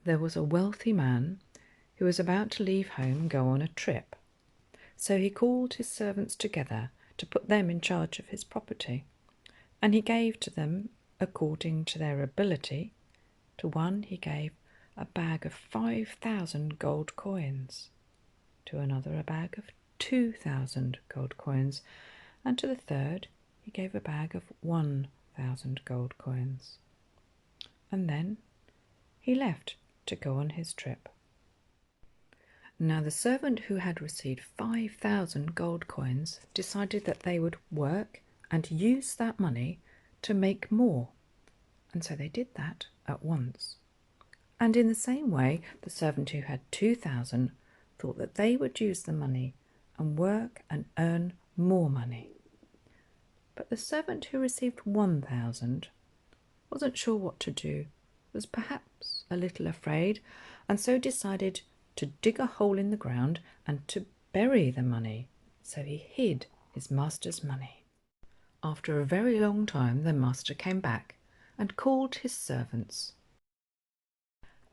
There was a wealthy man who was about to leave home and go on a trip. So he called his servants together to put them in charge of his property, and he gave to them according to their ability. To one he gave a bag of 5,000 gold coins, to another a bag of 2,000 gold coins, and to the third he gave a bag of 1,000 gold coins. And then he left to go on his trip. Now the servant who had received 5,000 gold coins decided that they would work and use that money to make more, and so they did that at once. And in the same way, the servant who had 2,000 thought that they would use the money and work and earn more money. But the servant who received 1,000 wasn't sure what to do, was perhaps a little afraid, and so decided to dig a hole in the ground and to bury the money. So he hid his master's money. After a very long time, the master came back and called his servants.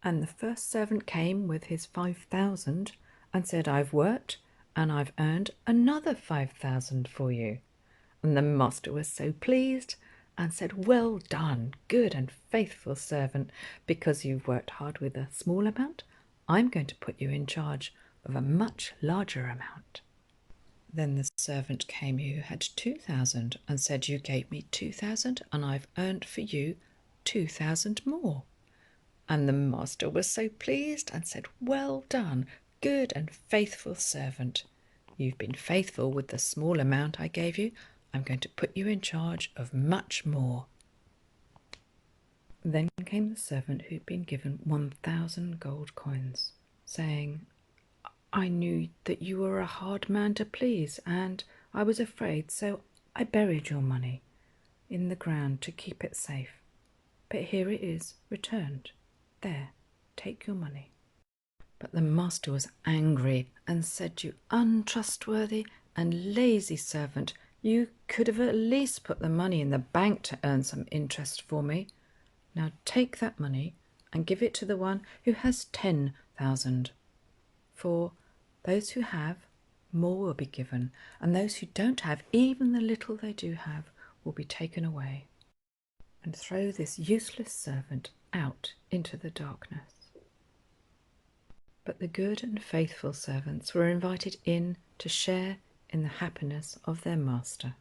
And the first servant came with his 5,000 and said, "I've worked and I've earned another 5,000 for you." And the master was so pleased and said, "Well done, good and faithful servant. Because you've worked hard with a small amount, I'm going to put you in charge of a much larger amount." Then the servant came who had 2,000 and said, "You gave me 2,000 and I've earned for you 2,000 more." And the master was so pleased and said, "Well done, good and faithful servant. You've been faithful with the small amount I gave you. I'm going to put you in charge of much more." Then came the servant who'd been given 1,000 gold coins, saying, "I knew that you were a hard man to please, and I was afraid, so I buried your money in the ground to keep it safe. But here it is returned. There, take your money." But the master was angry and said, "You untrustworthy and lazy servant, you could have at least put the money in the bank to earn some interest for me. Now take that money and give it to the one who has 10,000. For those who have, more will be given, and those who don't have, even the little they do have, will be taken away. And throw this useless servant out into the darkness." But the good and faithful servants were invited in to share in the happiness of their master.